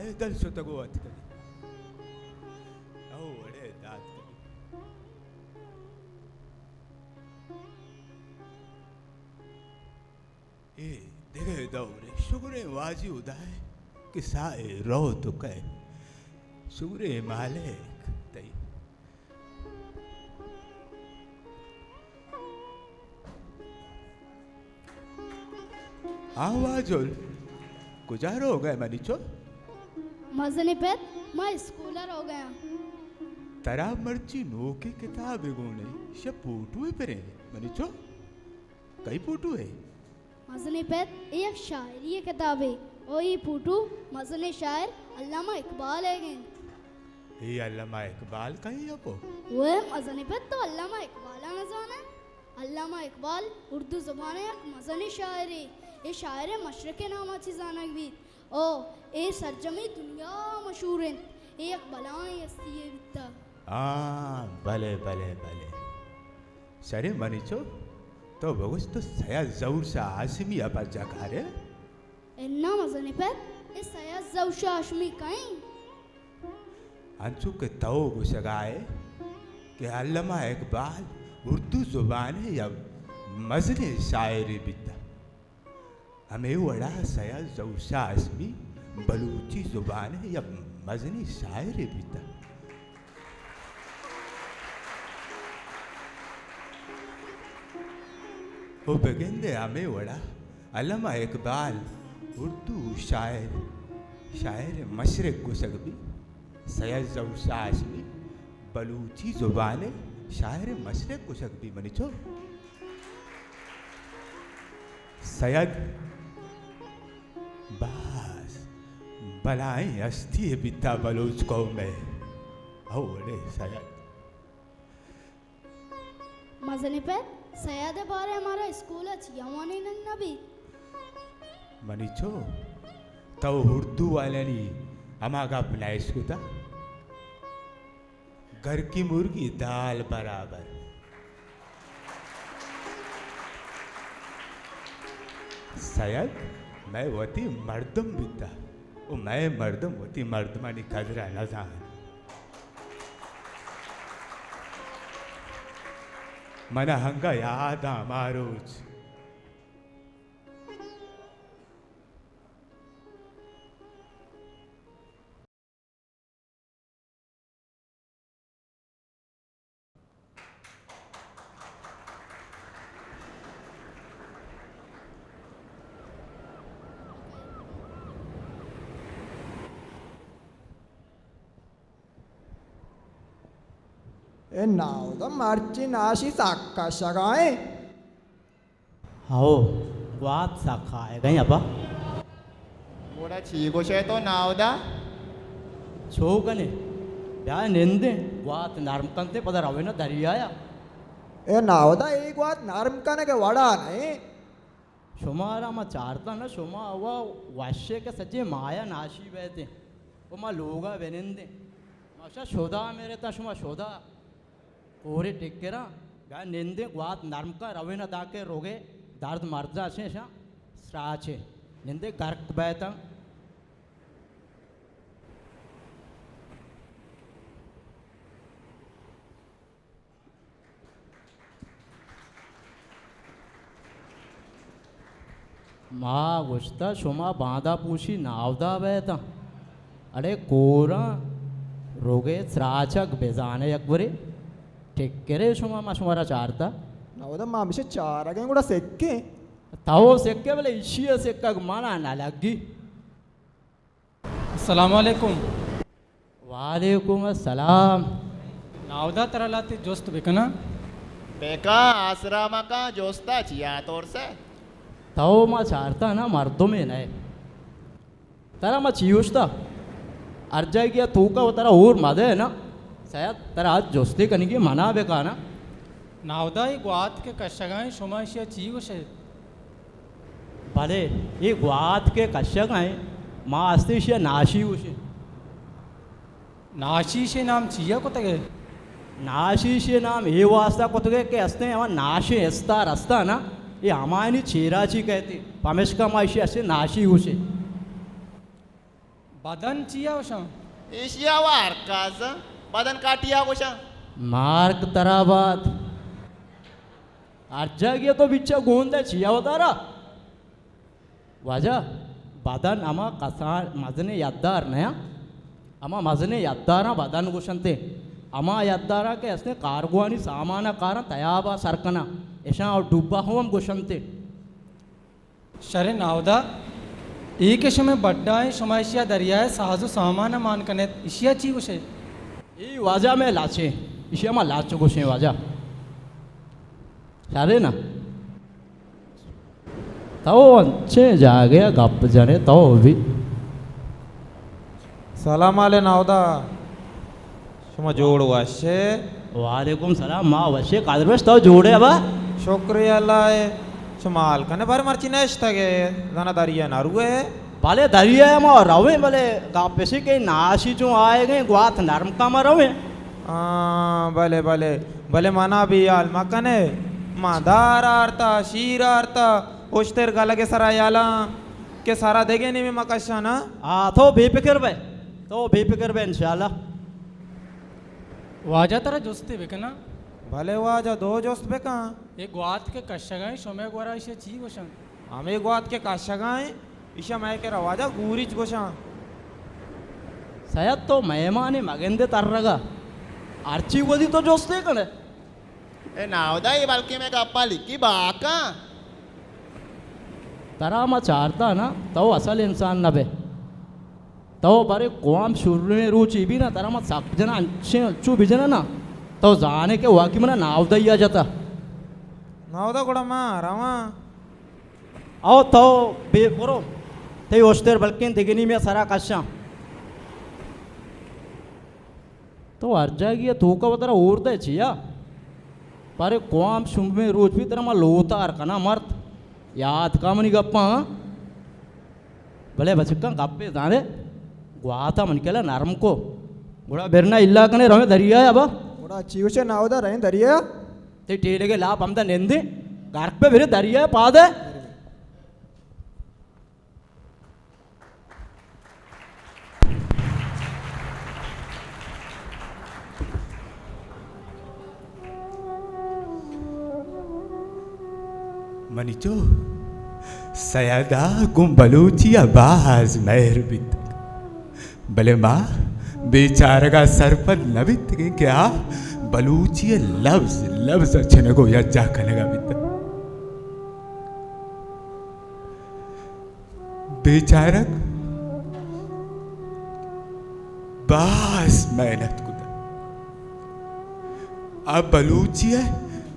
पैदल सुतगो अत करी ओड़े दात करी ए देखे दौरे शुगरे वाजी उदाय कि साए रो तो कह शुगरे मालिक तई आवाजोल गुजारो हो गए मनीचो मजने पे मैं स्कूलर हो गया तरा मर्ची नो की किताब गुणे शे पोटू परे मनीचो कई पोटू है मजने पे एक शायरी किताब है ओ ये पोटू मजने शायर अल्लामा इकबाल है ये अल्लामा इकबाल कहीं अपो वो मजने पे तो अल्लामा इकबाल ना जाना अल्लामा इकबाल उर्दू ज़ुबान एक मजने शायर है ये शायर मशरक़ नामाची जानक भी ओ ए सरजमी दुनिया मशहूर है एक बलाएं हस्ती है बिता भले भले भले सरे मनीचो तो बगुस तो सया जौर सा आसमी अपर जाकारे इन्ना मजने पे ये सया जौर सा आसमी कहीं अंशु के तो गुस्साए कि अल्लामा इकबाल उर्दू ज़ुबान है या मजने शायरी बिता हमें वड़ा सया जौशा आसमी बलूची जुबान है या मजनी शायर बिता वो बगेंदे हमें वड़ा अल्लामा इकबाल उर्दू शायर मशरक़ गुसगबी सया जौशा आसमी बलूची जुबान है शायर मशरक़ गुसगबी मनीचो सैयद बस बलाएं हस्ती है बिता बलूच को में औड़े सैयद मजने पे सैयद बारे हमारा स्कूल अच्छी यवानी नबी मनीचो तो उर्दू वाले नी हमारा अपना स्कूता घर की मुर्गी दाल बराबर सैयद मैं वती मर्दम बिता वो मैं मर्दम वती मर्दमानी कदरा न जान मन हंगा याद मारोज now the marching ashi sakka shagae आओ वात साखा है कहीं अपा मोड़ा चीगो शे तो नावदा छो कने या निंदे वात नरम कंते पदा रवे ना दरियाया ए नावदा एक बात नरम कने के वड़ा नहीं शुमारा मा चारता ना शुमा हुआ वाश्य के सच्चे माया नाशी बैठे वो माँ लोगा वेनिंदे माशा शोधा मेरे ता शुमा शोधा पूरे टिकेरा गा निंदे वात नरम का रवे ना दाके रोगे दर्द मर्जा छे शा स्राचे निंदे गर्क बैठा माँ गुस्ता शुमा बांधा पूछी नावदा बैठा अरे कोरा रोगे स्राचक बेजाने अकबरे टिकेरे शुमा मा शुमारा चारता नावदा मामिशे चार अगे गुड़ा सेक्के ताओ सेक्के वाले इशिया सेक्का माना ना लगी अस्सलाम वालेकुम वालेकुम अस्सलाम नावदा तरलाती जोस्त बेकना बेका आसरामा का जोस्ता चिया तोर से ताओ मा चारता ना मर्दों में नए तारा मा चियोस्ता अर्जाई किया तू का वो तारा और मदे है ना शायद तारा आज जोस्ती करने की मना बेका ना नावदा ही ग्वात के कशगाएं शुमाशिया चीगो शे भले ये ग्वात के कश्यक आए माँ अस्तिशिया नाशी उसे नाशीशे नाम चिया को तगे नाशीशे नाम ये वास्ता को तगे के अस्ते हमारा नाशे अस्ता रास्ता ना ये हमारी चेराची कहती पमेश का माशी ऐसे नाशी उसे बदन चिया वशा एशिया वार काज बदन काटिया गोशा मार्क तराबाद अर्जा गया तो बिच्चा गोंदा चिया होता रहा वजह बदन अमा कसा मजने याददार नया अमा मजने याददारा बदन गोशंते अमा याददारा के ऐसे कारगुआनी सामाना कारण तयाबा सरकना ऐसा और डूबा हो हम गोशंते शरे नावदा एक समय बड्डाए शमाइशिया दरियाए साजु सामान मान कने इशिया ची वशे ये वाजा में लाचे इशिया मा लाचो गोशे वाजा सारे ना तो अच्छे जागे गप जाने तो भी सलाम आले नावदा शुमा जोड़ वाशे वालेकुम सलाम माँ वशे कादरवेश तो जोड़े अब शुक्रिया अल्लाह शुमाल कने बारे मर्ची नेश तगे जाना दरिया नारुए भले दरिया माँ रवे भले गापेसी के नाशी जो आए गए ग्वाथ नरम का में रवे भले भले भले मना भी याल मकने मादार आरता शीर आरता ओश्तेर गाला के सरा याला के सारा देगे नहीं में मकशा ना तो बेफिक्र बे इंशाल्लाह वाजा तरह जुस्ते बेकना भले वाजा दो जोस्त पे कहाँ एक ग्वात के कशगाए शोमे गोरा इशिया ची वशा हमें गुआत के काशगाएं ईशा मैं के रवाजा गुरीच गोशा शायद तो मेहमानी मगेंदे तरगा आर्ची वदी तो जोस्ते कने ए नावदा ये बल्कि मैं गप्पा लिखी बाका तरा मा चारता ना तो असल इंसान न बे तो बारे कौम शुरू में रुचि भी ना तरा मा सब जना अच्छे अच्छू भी जना ना तो जाने के वाकई में ना नाव दैया जाता नावदा गुड़ा माँ रामा आओ तो बे बोरो ते ओस्तेर बल्कि दिगनी में सारा कश्या तो अर्जा की तू का बतरा और दे छिया पारे कौम शुभ में रोज भी तेरा मा लोतार कना मर्द याद काम नहीं गप्पा भले बचका गप्पे जाने ग्वाता मन केला नरम को गुड़ा बेरना इल्ला कने रमे दरिया अब थोड़ा चीवशे नावदा रहें दरिया ते टेले के लाभ हमदा नेंदी घर पे फिर दरिया पादे मनीचो सयादा गुम बलूची आवाज मेहर बित भले माँ बेचारा का सरपन नबित के क्या बलूची लफ्ज लफ्ज अच्छे को या जा कनेगा बित बेचारा बास मेहनत कुदा अब बलूची है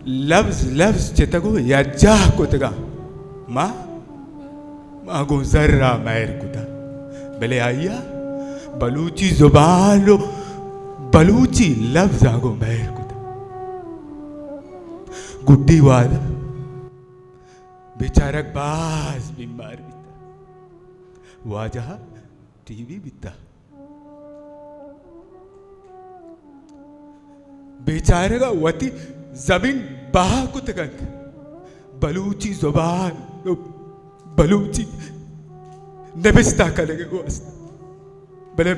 लफ्ज लफ्ज चितगो या जा कुतगा माँ माँ गो जर्रा मैर कुदा भले आइया बलूची जुबान बलूची लफ्ज आगो मैर कुदा गुड्डी वाद बेचारक बास बीमार बिता वाजा टीवी बिता बेचारे का वती जमीन बहा कुतगंग बलूची जुबान बलूची नबिस्ता करेंगे वो भले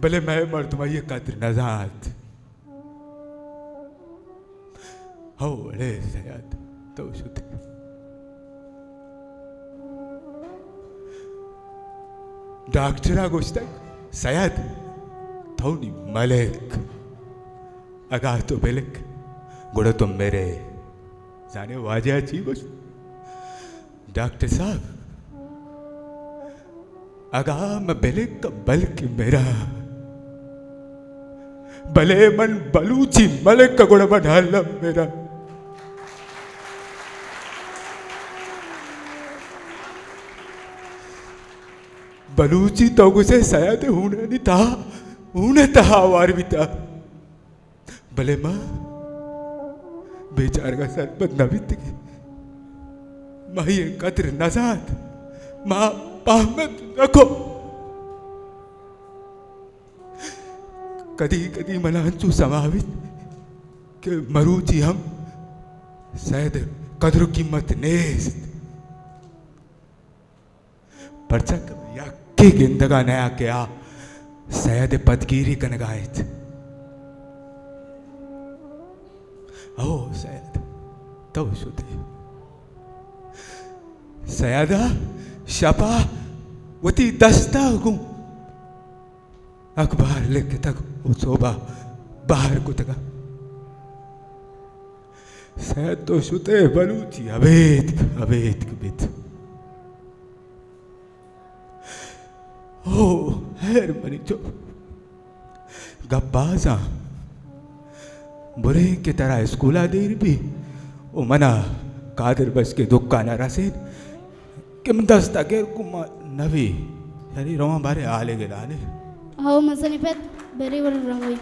भले मैं मर तुम्हारी कद्र नजात हो अरे सयाद तो शुद्ध डॉक्टरा गोश्तक सयाद थोड़ी मलिक अगा तो बेलिक गुड़ा तुम मेरे जाने वाजा ची बस डॉक्टर साहब अगा मैं बेलिक का बल्कि मेरा भले मन बलूची मलिक का गुड़ा बढ़ाला मेरा बलूची तो गुसे सयाद होने नहीं था उन्हें तहा वार भी था भले माँ बेचार का सरपत नबित की माँ ये कद्र नजात माँ पाहमत रखो कदी कदी मनांचू समावित के मरूची हम शायद कद्र कीमत नेस्त परचक यक्की गिंदगा नया क्या सैयद पदगीरी कनगायत ओ सैयद तो शुद्धि सैयदा शपा वती दस्ता गु अखबार लिख तक सोबा बाहर को तका सैयद तो शुते बलूची अवेद अवेद बित ओ हैर मरी जो गप्पाजा बुरे की तरह स्कूला देर भी ओ मना कादर बस के दुक्का न रसेन किम दस्ता के कुमा नवी शरीरों बारे आले गिलाले आओ मसनी पे बेरी वर रंगोई